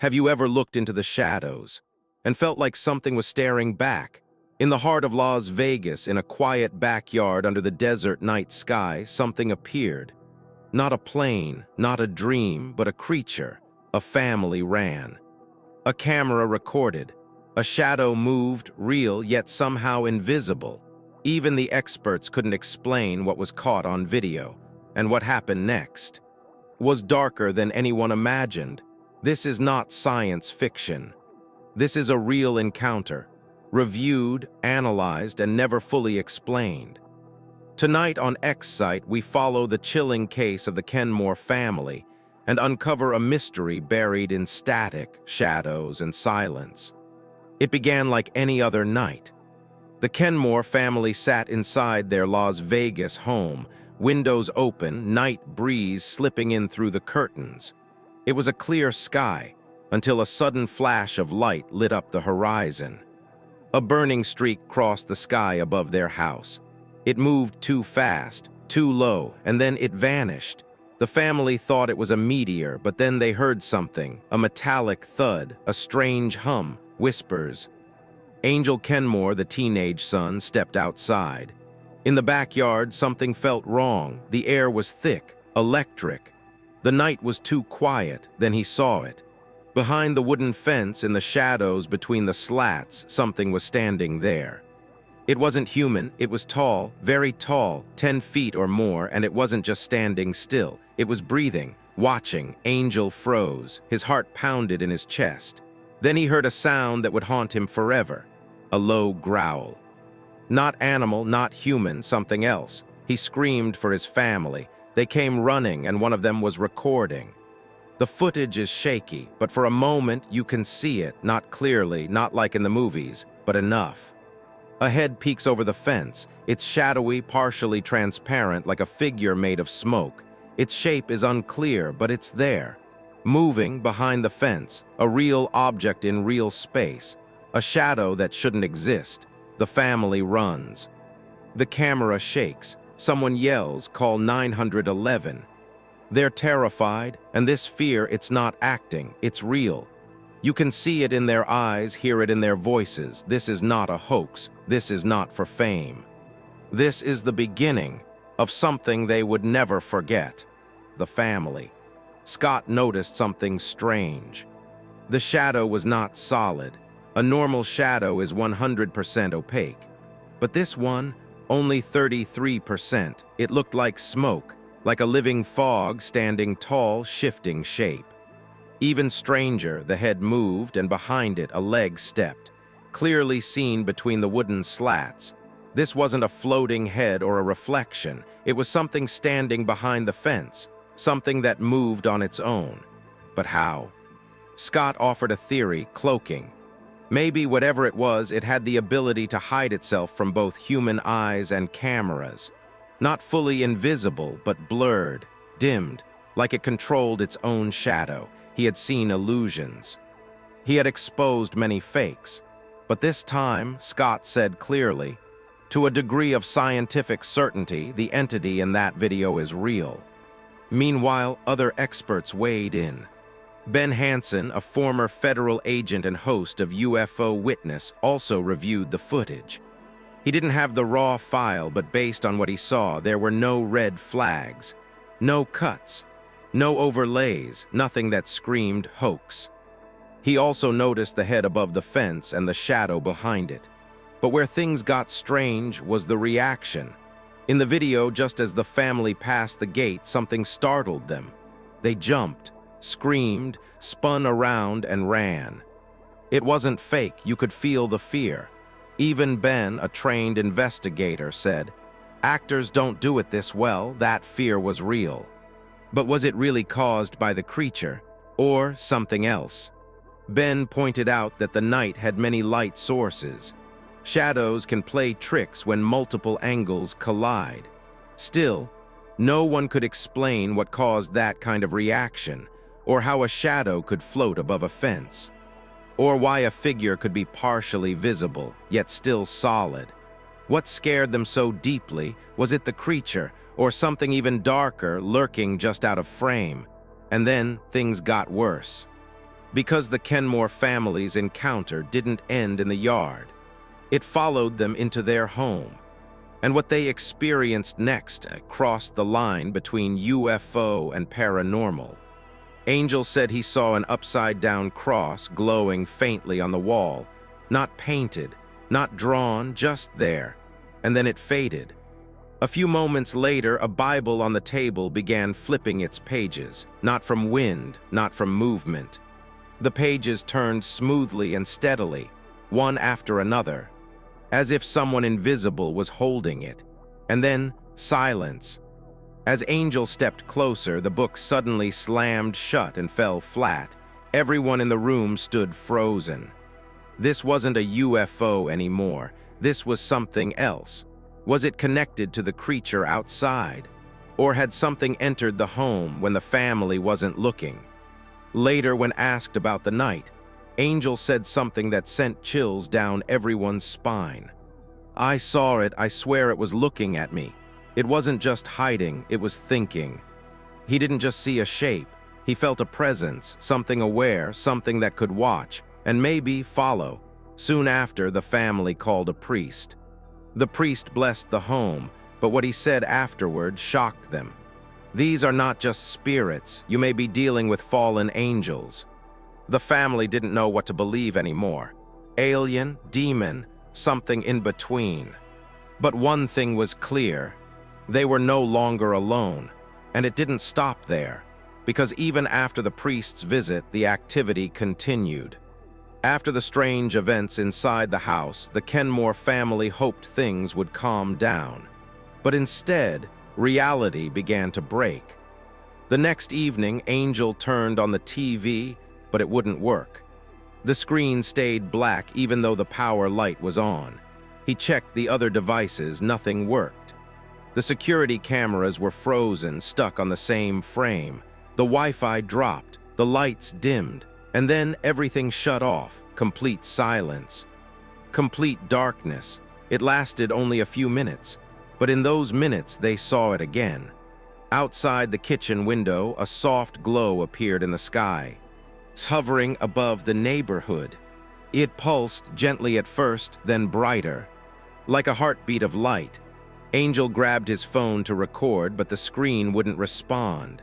Have you ever looked into the shadows and felt like something was staring back? In the heart of Las Vegas, in a quiet backyard under the desert night sky, something appeared. Not a plane, not a dream, but a creature. A family ran. A camera recorded. A shadow moved, real, yet somehow invisible. Even the experts couldn't explain what was caught on video. And what happened next was darker than anyone imagined. This is not science fiction. This is a real encounter, reviewed, analyzed, and never fully explained. Tonight on X-Site, we follow the chilling case of the Kenmore family and uncover a mystery buried in static, shadows, and silence. It began like any other night. The Kenmore family sat inside their Las Vegas home, windows open, night breeze slipping in through the curtains. It was a clear sky until a sudden flash of light lit up the horizon. A burning streak crossed the sky above their house. It moved too fast, too low, and then it vanished. The family thought it was a meteor, but then they heard something, a metallic thud, a strange hum, whispers. Angel Kenmore, the teenage son, stepped outside. In the backyard, something felt wrong. The air was thick, electric. The night was too quiet, then he saw it. Behind the wooden fence, in the shadows between the slats, something was standing there. It wasn't human, it was tall, very tall, 10 feet or more, and it wasn't just standing still. It was breathing, watching. Angel froze, his heart pounded in his chest. Then he heard a sound that would haunt him forever, a low growl. Not animal, not human, something else. He screamed for his family. They came running, and one of them was recording. The footage is shaky, but for a moment you can see it, not clearly, not like in the movies, but enough. A head peeks over the fence. It's shadowy, partially transparent, like a figure made of smoke. Its shape is unclear, but it's there. Moving behind the fence, a real object in real space. A shadow that shouldn't exist. The family runs. The camera shakes. Someone yells, "Call 911. They're terrified, and this fear, it's not acting, it's real. You can see it in their eyes, hear it in their voices. This is not a hoax. This is not for fame. This is the beginning of something they would never forget. The family. Scott noticed something strange. The shadow was not solid. A normal shadow is 100% opaque. But this one, only 33%. It looked like smoke, like a living fog standing tall, shifting shape. Even stranger, the head moved, and behind it a leg stepped, clearly seen between the wooden slats. This wasn't a floating head or a reflection. It was something standing behind the fence, something that moved on its own. But how? Scott offered a theory, cloaking. Maybe whatever it was, it had the ability to hide itself from both human eyes and cameras. Not fully invisible, but blurred, dimmed, like it controlled its own shadow. He had seen illusions. He had exposed many fakes. But this time, Scott said clearly, to a degree of scientific certainty, the entity in that video is real. Meanwhile, other experts weighed in. Ben Hansen, a former federal agent and host of UFO Witness, also reviewed the footage. He didn't have the raw file, but based on what he saw, there were no red flags, no cuts, no overlays, nothing that screamed hoax. He also noticed the head above the fence and the shadow behind it. But where things got strange was the reaction. In the video, just as the family passed the gate, something startled them. They jumped, screamed, spun around, and ran. It wasn't fake, you could feel the fear. Even Ben, a trained investigator, said, "Actors don't do it this well, that fear was real." But was it really caused by the creature, or something else? Ben pointed out that the night had many light sources. Shadows can play tricks when multiple angles collide. Still, no one could explain what caused that kind of reaction, or how a shadow could float above a fence, or why a figure could be partially visible, yet still solid. What scared them so deeply? Was it the creature, or something even darker lurking just out of frame? And then things got worse. Because the Kenmore family's encounter didn't end in the yard. It followed them into their home. And what they experienced next crossed the line between UFO and paranormal. Angel said he saw an upside-down cross glowing faintly on the wall, not painted, not drawn, just there, and then it faded. A few moments later, a Bible on the table began flipping its pages, not from wind, not from movement. The pages turned smoothly and steadily, one after another, as if someone invisible was holding it. And then silence. As Angel stepped closer, the book suddenly slammed shut and fell flat. Everyone in the room stood frozen. This wasn't a UFO anymore. This was something else. Was it connected to the creature outside? Or had something entered the home when the family wasn't looking? Later, when asked about the night, Angel said something that sent chills down everyone's spine. "I saw it, I swear it was looking at me. It wasn't just hiding, it was thinking." He didn't just see a shape, he felt a presence, something aware, something that could watch, and maybe follow. Soon after, the family called a priest. The priest blessed the home, but what he said afterward shocked them. "These are not just spirits, you may be dealing with fallen angels." The family didn't know what to believe anymore. Alien, demon, something in between. But one thing was clear. They were no longer alone, and it didn't stop there, because even after the priest's visit, the activity continued. After the strange events inside the house, the Kenmore family hoped things would calm down. But instead, reality began to break. The next evening, Angel turned on the TV, but it wouldn't work. The screen stayed black even though the power light was on. He checked the other devices, nothing worked. The security cameras were frozen, stuck on the same frame. The Wi-Fi dropped, the lights dimmed, and then everything shut off, complete silence. Complete darkness. It lasted only a few minutes, but in those minutes they saw it again. Outside the kitchen window, a soft glow appeared in the sky, hovering above the neighborhood. It pulsed gently at first, then brighter, like a heartbeat of light. Angel grabbed his phone to record, but the screen wouldn't respond.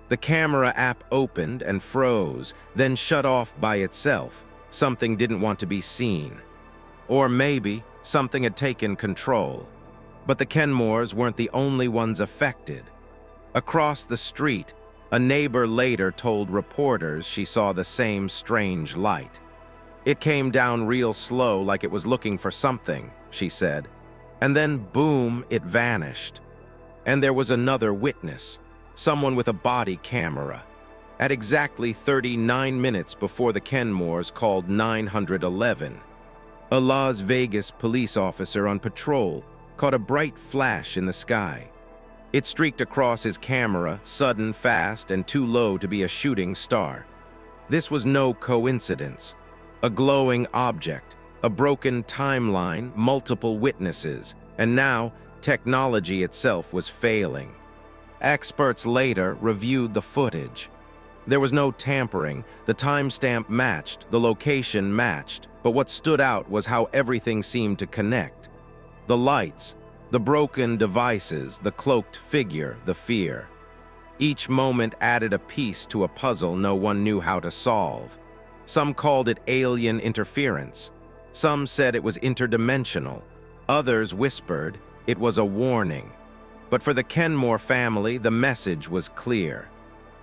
The camera app opened and froze, then shut off by itself. Something didn't want to be seen. Or maybe something had taken control. But the Kenmores weren't the only ones affected. Across the street, a neighbor later told reporters she saw the same strange light. "It came down real slow, like it was looking for something," she said. And then, boom, it vanished. And there was another witness, someone with a body camera. At exactly 39 minutes before the Kenmores called 911, a Las Vegas police officer on patrol caught a bright flash in the sky. It streaked across his camera, sudden, fast, and too low to be a shooting star. This was no coincidence. A glowing object, a broken timeline, multiple witnesses, and now technology itself was failing. Experts later reviewed the footage. There was no tampering, the timestamp matched, the location matched, but what stood out was how everything seemed to connect. The lights, the broken devices, the cloaked figure, the fear. Each moment added a piece to a puzzle no one knew how to solve. Some called it alien interference. Some said it was interdimensional. Others whispered it was a warning. But for the Kenmore family, the message was clear.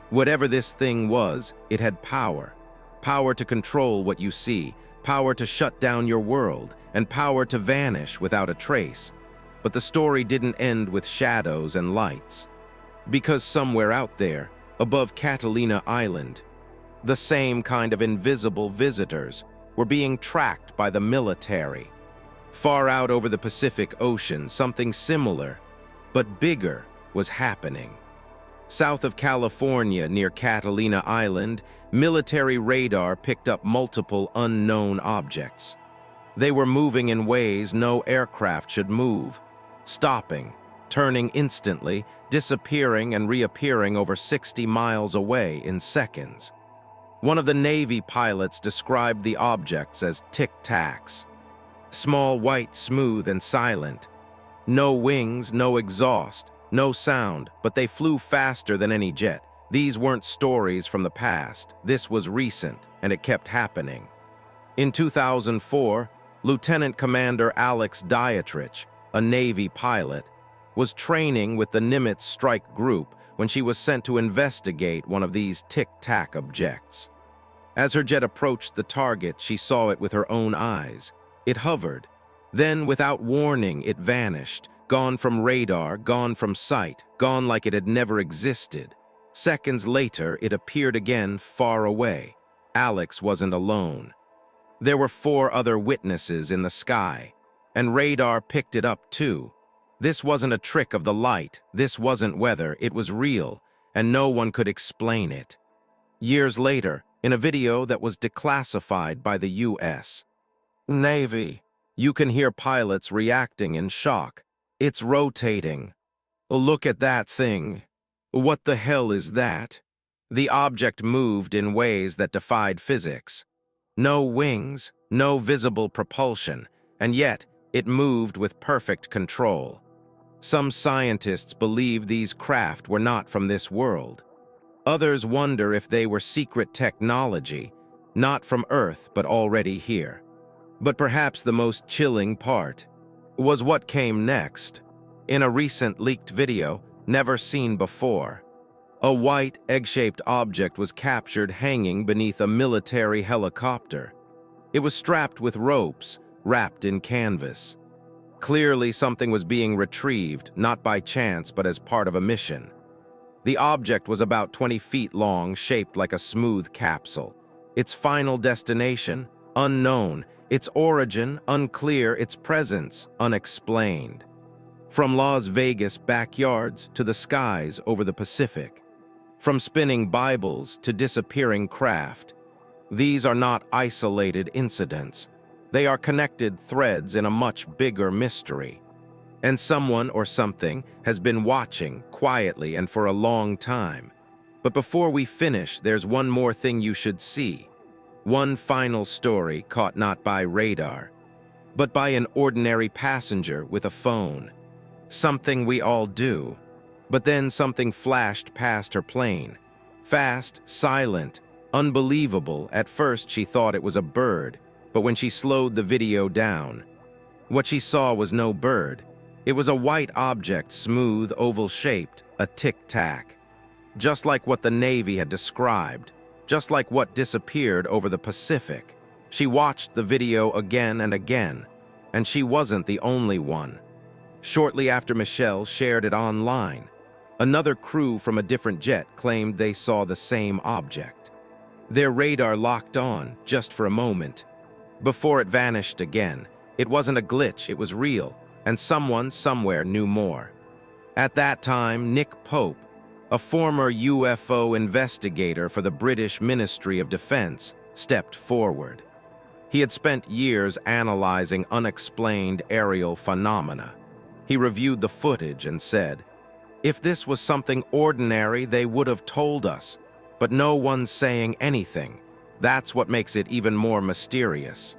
Whatever this thing was, it had power. Power to control what you see, power to shut down your world, and power to vanish without a trace. But the story didn't end with shadows and lights. Because somewhere out there, above Catalina Island, the same kind of invisible visitors were being tracked by the military. Far out over the Pacific Ocean, something similar, but bigger, was happening. South of California, near Catalina Island, military radar picked up multiple unknown objects. They were moving in ways no aircraft should move, stopping, turning instantly, disappearing and reappearing over 60 miles away in seconds. One of the Navy pilots described the objects as Tic Tacs. Small, white, smooth, and silent. No wings, no exhaust, no sound, but they flew faster than any jet. These weren't stories from the past. This was recent, and it kept happening. In 2004, Lieutenant Commander Alex Dietrich, a Navy pilot, was training with the Nimitz Strike Group when she was sent to investigate one of these Tic Tac objects. As her jet approached the target, she saw it with her own eyes. It hovered. Then, without warning, it vanished, gone from radar, gone from sight, gone like it had never existed. Seconds later, it appeared again far away. Alex wasn't alone. There were 4 other witnesses in the sky, and radar picked it up too. This wasn't a trick of the light, this wasn't weather, it was real, and no one could explain it. Years later, in a video that was declassified by the U.S. Navy, you can hear pilots reacting in shock. It's rotating. Look at that thing. What the hell is that? The object moved in ways that defied physics. No wings, no visible propulsion, and yet it moved with perfect control. Some scientists believe these craft were not from this world. Others wonder if they were secret technology, not from Earth but already here. But perhaps the most chilling part was what came next. In a recent leaked video, never seen before, a white, egg-shaped object was captured hanging beneath a military helicopter. It was strapped with ropes, wrapped in canvas. Clearly, something was being retrieved, not by chance but as part of a mission. The object was about 20 feet long, shaped like a smooth capsule. Its final destination, unknown. Its origin, unclear. Its presence, unexplained. From Las Vegas backyards to the skies over the Pacific. From spinning Bibles to disappearing craft. These are not isolated incidents. They are connected threads in a much bigger mystery. And someone or something has been watching quietly and for a long time. But before we finish, there's one more thing you should see. One final story caught not by radar, but by an ordinary passenger with a phone. Something we all do. But then something flashed past her plane. Fast, silent, unbelievable. At first she thought it was a bird, but when she slowed the video down, what she saw was no bird. It was a white object, smooth, oval-shaped, a tic-tac. Just like what the Navy had described, just like what disappeared over the Pacific. She watched the video again and again, and she wasn't the only one. Shortly after Michelle shared it online, another crew from a different jet claimed they saw the same object. Their radar locked on, just for a moment. Before it vanished again. It wasn't a glitch, it was real. And someone somewhere knew more. At that time, Nick Pope, a former UFO investigator for the British Ministry of Defense, stepped forward. He had spent years analyzing unexplained aerial phenomena. He reviewed the footage and said, "If this was something ordinary, they would have told us, but no one's saying anything. That's what makes it even more mysterious."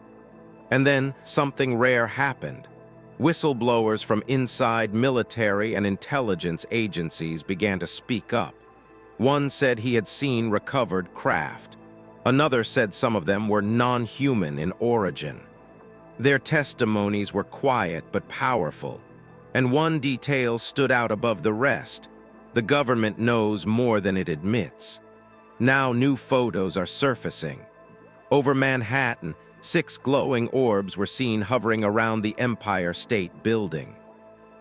And then something rare happened. Whistleblowers from inside military and intelligence agencies began to speak up. One said he had seen recovered craft. Another said some of them were non-human in origin. Their testimonies were quiet but powerful, and one detail stood out above the rest. The government knows more than it admits. Now new photos are surfacing. Over Manhattan, 6 glowing orbs were seen hovering around the Empire State Building.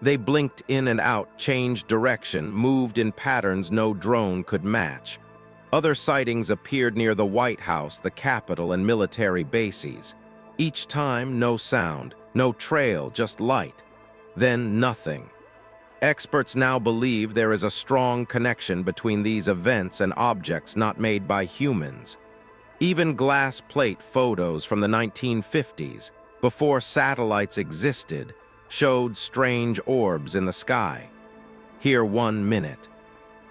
They blinked in and out, changed direction, moved in patterns no drone could match. Other sightings appeared near the White House, the Capitol, and military bases. Each time, no sound, no trail, just light. Then nothing. Experts now believe there is a strong connection between these events and objects not made by humans. Even glass plate photos from the 1950s, before satellites existed, showed strange orbs in the sky. Here 1 minute,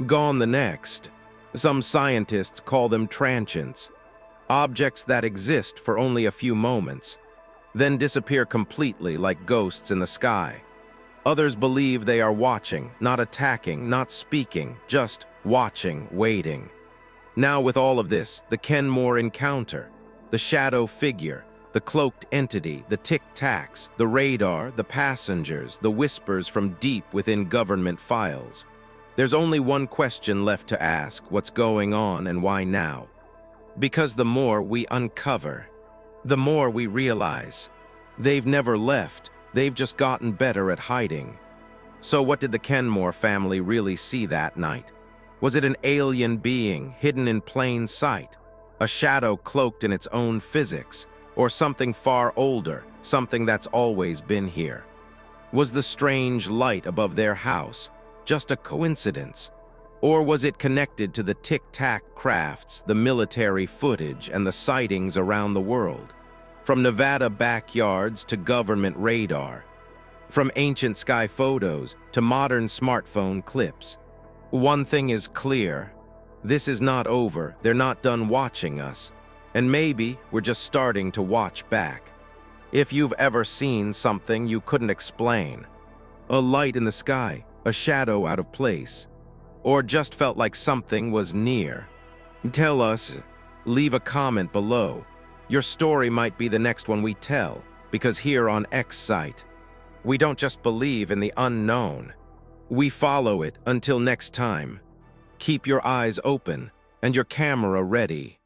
gone the next. Some scientists call them transients, Objects that exist for only a few moments, then disappear completely like ghosts in the sky. Others believe they are watching, not attacking, not speaking, just watching, waiting. Now with all of this, the Kenmore encounter, the shadow figure, the cloaked entity, the Tic Tacs, the radar, the passengers, the whispers from deep within government files. There's only one question left to ask: what's going on and why now? Because the more we uncover, the more we realize they've never left, they've just gotten better at hiding. So what did the Kenmore family really see that night? Was it an alien being hidden in plain sight, a shadow cloaked in its own physics, or something far older, something that's always been here? Was the strange light above their house just a coincidence? Or was it connected to the Tic Tac crafts, the military footage, and the sightings around the world? From Nevada backyards to government radar, from ancient sky photos to modern smartphone clips. One thing is clear: this is not over, they're not done watching us, and maybe we're just starting to watch back. If you've ever seen something you couldn't explain, a light in the sky, a shadow out of place, or just felt like something was near, tell us, leave a comment below. Your story might be the next one we tell, because here on X Site, we don't just believe in the unknown, we follow it. Until next time, keep your eyes open and your camera ready.